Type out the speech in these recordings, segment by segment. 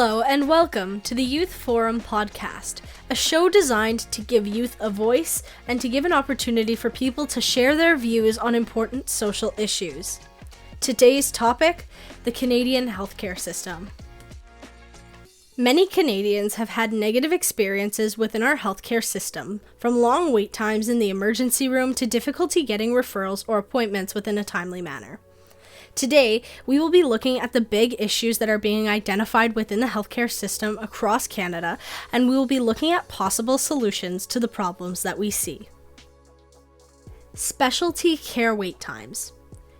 Hello and welcome to the Youth Forum podcast, a show designed to give youth a voice and to give an opportunity for people to share their views on important social issues. Today's topic, the Canadian healthcare system. Many Canadians have had negative experiences within our healthcare system, from long wait times in the emergency room to difficulty getting referrals or appointments within a timely manner. Today, we will be looking at the big issues that are being identified within the healthcare system across Canada, and we will be looking at possible solutions to the problems that we see. Specialty care wait times.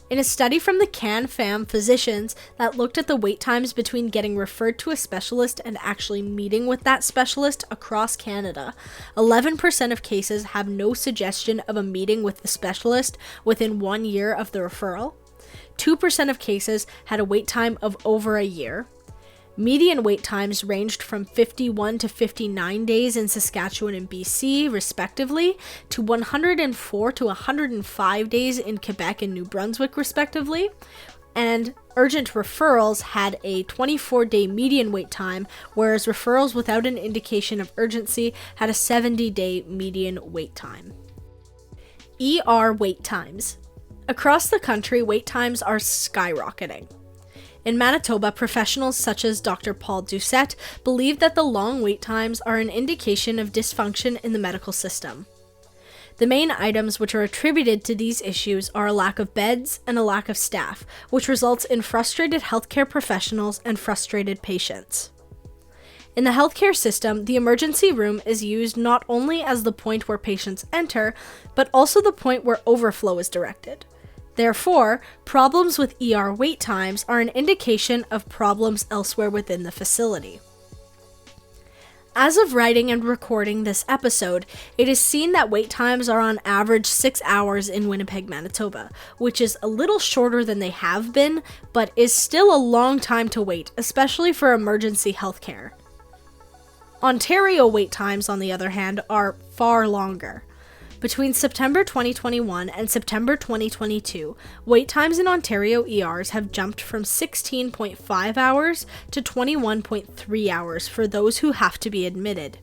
In a study from the CanFam physicians that looked at the wait times between getting referred to a specialist and actually meeting with that specialist across Canada, 11% of cases have no suggestion of a meeting with the specialist within 1 year of the referral. 2% of cases had a wait time of over a year. Median wait times ranged from 51 to 59 days in Saskatchewan and BC, respectively, to 104 to 105 days in Quebec and New Brunswick, respectively. And urgent referrals had a 24-day median wait time, whereas referrals without an indication of urgency had a 70-day median wait time. ER wait times. Across the country, wait times are skyrocketing. In Manitoba, professionals such as Dr. Paul Doucette believe that the long wait times are an indication of dysfunction in the medical system. The main items which are attributed to these issues are a lack of beds and a lack of staff, which results in frustrated healthcare professionals and frustrated patients. In the healthcare system, the emergency room is used not only as the point where patients enter, but also the point where overflow is directed. Therefore, problems with ER wait times are an indication of problems elsewhere within the facility. As of writing and recording this episode, it is seen that wait times are on average 6 hours in Winnipeg, Manitoba, which is a little shorter than they have been, but is still a long time to wait, especially for emergency healthcare. Ontario wait times, on the other hand, are far longer. Between September 2021 and September 2022, wait times in Ontario ERs have jumped from 16.5 hours to 21.3 hours for those who have to be admitted.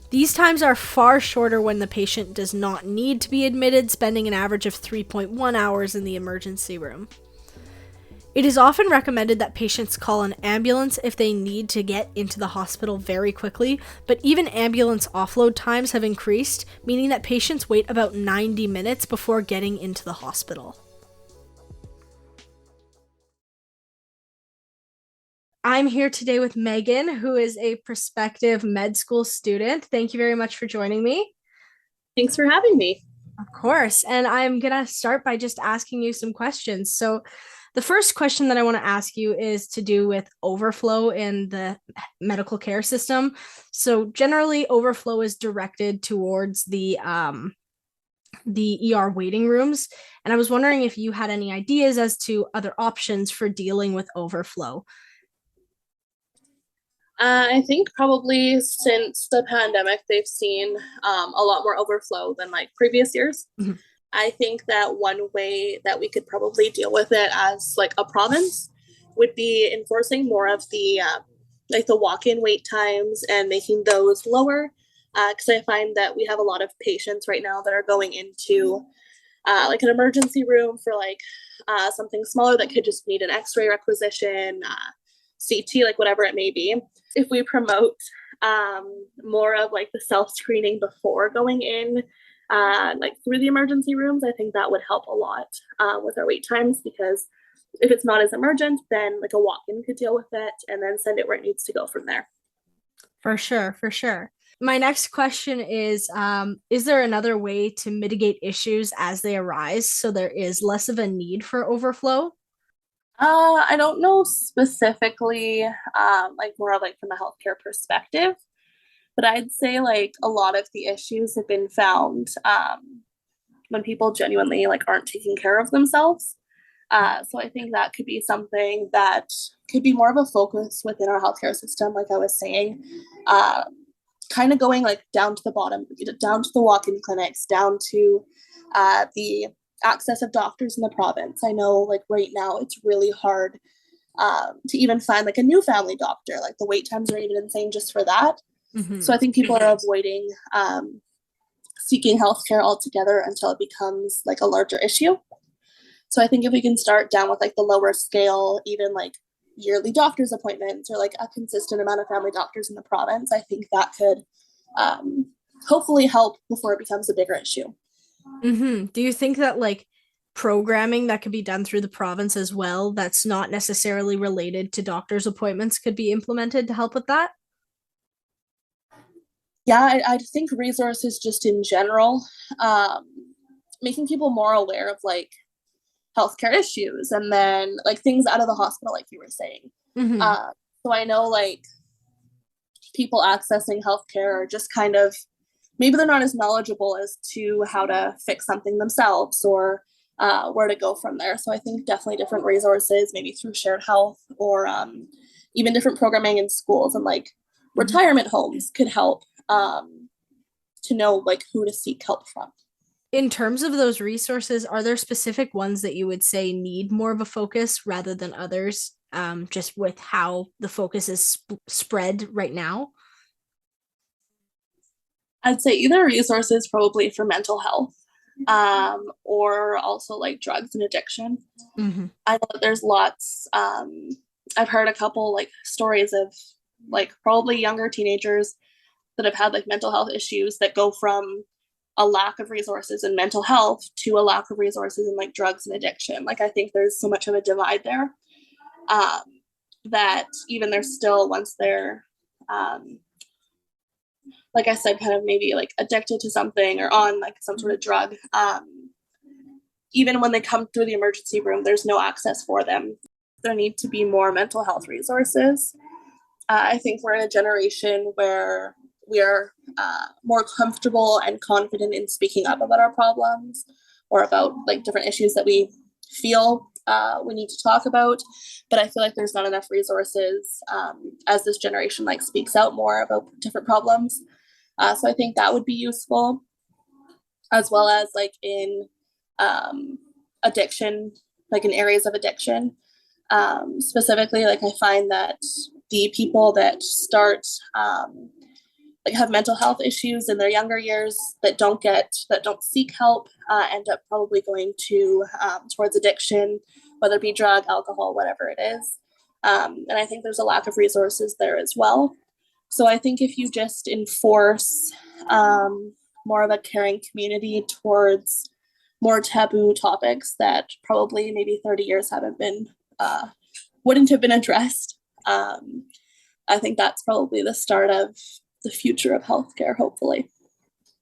These times are far shorter when the patient does not need to be admitted, spending an average of 3.1 hours in the emergency room. It is often recommended that patients call an ambulance if they need to get into the hospital very quickly, but even ambulance offload times have increased, meaning that patients wait about 90 minutes before getting into the hospital. I'm here today with Megan, who is a prospective med school student. Thank you very much for joining me. Thanks for having me. Of course, and I'm going to start by just asking you some questions. So, the first question that I want to ask you is to do with overflow in the medical care system. So generally, overflow is directed towards the ER waiting rooms. And I was wondering if you had any ideas as to other options for dealing with overflow. I think probably since the pandemic, they've seen a lot more overflow than like previous years. Mm-hmm. I think that one way that we could probably deal with it as like a province would be enforcing more of the like the walk-in wait times and making those lower. Because I find that we have a lot of patients right now that are going into like an emergency room for like something smaller that could just need an x-ray requisition, CT, like whatever it may be. If we promote more of like the self-screening before going in, like through the emergency rooms, I think that would help a lot with our wait times, because if it's not as emergent, then like a walk-in could deal with it and then send it where it needs to go from there. For sure. My next question is there another way to mitigate issues as they arise so there is less of a need for overflow? I don't know specifically, like more of like from a healthcare perspective. But I'd say like a lot of the issues have been found when people genuinely like aren't taking care of themselves. So I think that could be something that could be more of a focus within our healthcare system. Like I was saying, kind of going like down to the bottom, down to the walk-in clinics, down to the access of doctors in the province. I know like right now it's really hard to even find like a new family doctor. Like the wait times are even insane just for that. Mm-hmm. So I think people are avoiding seeking healthcare altogether until it becomes like a larger issue. So I think if we can start down with like the lower scale, even like yearly doctor's appointments or like a consistent amount of family doctors in the province, I think that could hopefully help before it becomes a bigger issue. Mm-hmm. Do you think that like programming that could be done through the province as well, that's not necessarily related to doctor's appointments, could be implemented to help with that? Yeah, I think resources just in general, um, making people more aware of like healthcare issues and then like things out of the hospital, like you were saying. Mm-hmm. Uh, so I know like people accessing healthcare are just kind of maybe they're not as knowledgeable as to how to fix something themselves or where to go from there. So I think definitely different resources, maybe through shared health or even different programming in schools and like retirement homes could help to know like who to seek help from. In terms of those resources, are there specific ones that you would say need more of a focus rather than others, just with how the focus is spread right now? I'd say either resources probably for mental health or also like drugs and addiction. Mm-hmm. I know that there's lots. I've heard a couple like stories of like probably younger teenagers that have had like mental health issues that go from a lack of resources in mental health to a lack of resources in like drugs and addiction. Like I think there's so much of a divide there um, that even they're still once they're like I said, kind of maybe like addicted to something or on like some sort of drug. Even when they come through the emergency room, there's no access for them. There need to be more mental health resources. I think we're in a generation where we are more comfortable and confident in speaking up about our problems or about like different issues that we feel we need to talk about. But I feel like there's not enough resources as this generation like speaks out more about different problems. So I think that would be useful, as well as like in addiction, like in areas of addiction. Specifically, like I find that the people that start like have mental health issues in their younger years that don't seek help end up probably going to towards addiction, whether it be drug, alcohol, whatever it is. And I think there's a lack of resources there as well. So I think if you just enforce more of a caring community towards more taboo topics that probably maybe 30 years haven't been wouldn't have been addressed. I think that's probably the start of the future of healthcare, hopefully.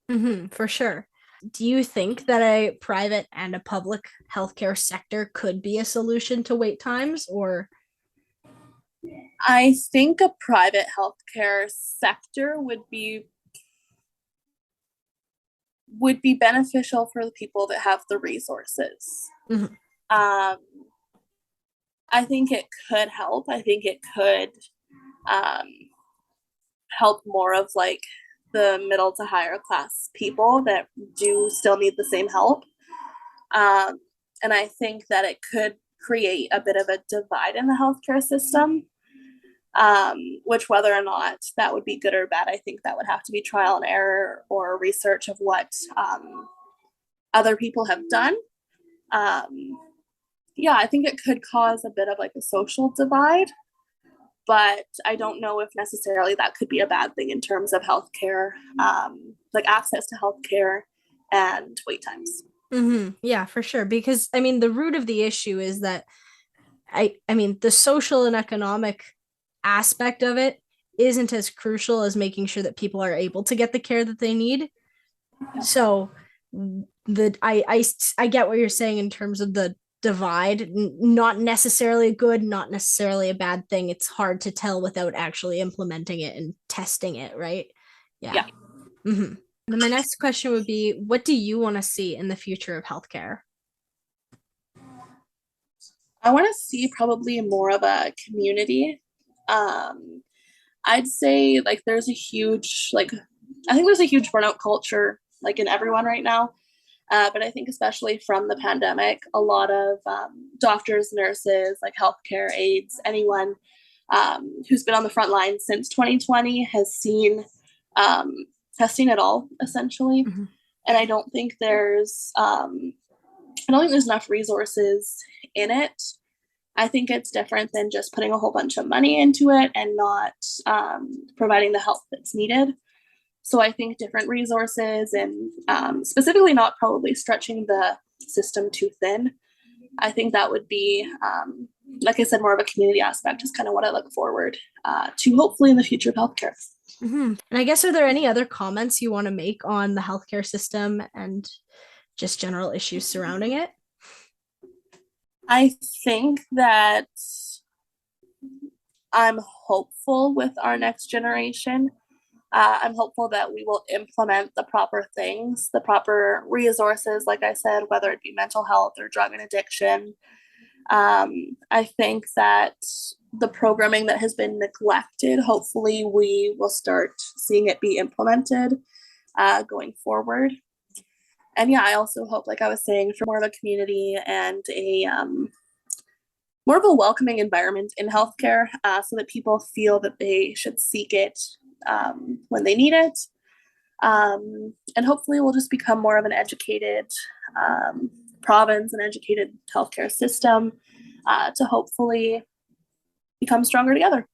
Mm-hmm, for sure. Do you think that a private and a public healthcare sector could be a solution to wait times, or? I think a private healthcare sector would be beneficial for the people that have the resources. Mm-hmm. I think it could help. I think it could um, help more of like the middle to higher class people that do still need the same help. And I think that it could create a bit of a divide in the healthcare system, which whether or not that would be good or bad, I think that would have to be trial and error or research of what other people have done. Yeah, I think it could cause a bit of like a social divide, but I don't know if necessarily that could be a bad thing in terms of healthcare, like access to healthcare and wait times. Mm-hmm. Yeah, for sure. Because I mean, the root of the issue is that I mean, the social and economic aspect of it isn't as crucial as making sure that people are able to get the care that they need. So I get what you're saying in terms of the divide, not necessarily a good, not necessarily a bad thing. It's hard to tell without actually implementing it and testing it, right? Yeah. Yeah. Mm-hmm. Then my next question would be, what do you want to see in the future of healthcare? I want to see probably more of a community. Um, I'd say like there's a huge like I think there's a huge burnout culture like in everyone right now. But I think especially from the pandemic, a lot of doctors, nurses, like healthcare aides, anyone who's been on the front line since 2020 um, has seen it all essentially. Mm-hmm. And I don't think there's enough resources in it. I think it's different than just putting a whole bunch of money into it and not providing the help that's needed. So I think different resources and specifically not probably stretching the system too thin. I think that would be, like I said, more of a community aspect is kind of what I look forward to hopefully in the future of healthcare. Mm-hmm. And I guess, are there any other comments you want to make on the healthcare system and just general issues surrounding it? I think that I'm hopeful with our next generation. I'm hopeful that we will implement the proper things, the proper resources, like I said, whether it be mental health or drug and addiction. I think that the programming that has been neglected, hopefully we will start seeing it be implemented going forward. And yeah, I also hope, like I was saying, for more of a community and a more of a welcoming environment in healthcare so that people feel that they should seek it when they need it. And hopefully we'll just become more of an educated province, an educated healthcare system to hopefully become stronger together.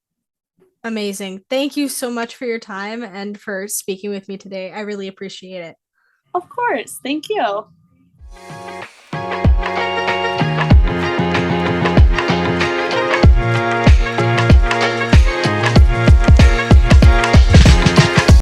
Amazing. Thank you so much for your time and for speaking with me today. I really appreciate it. Of course. Thank you.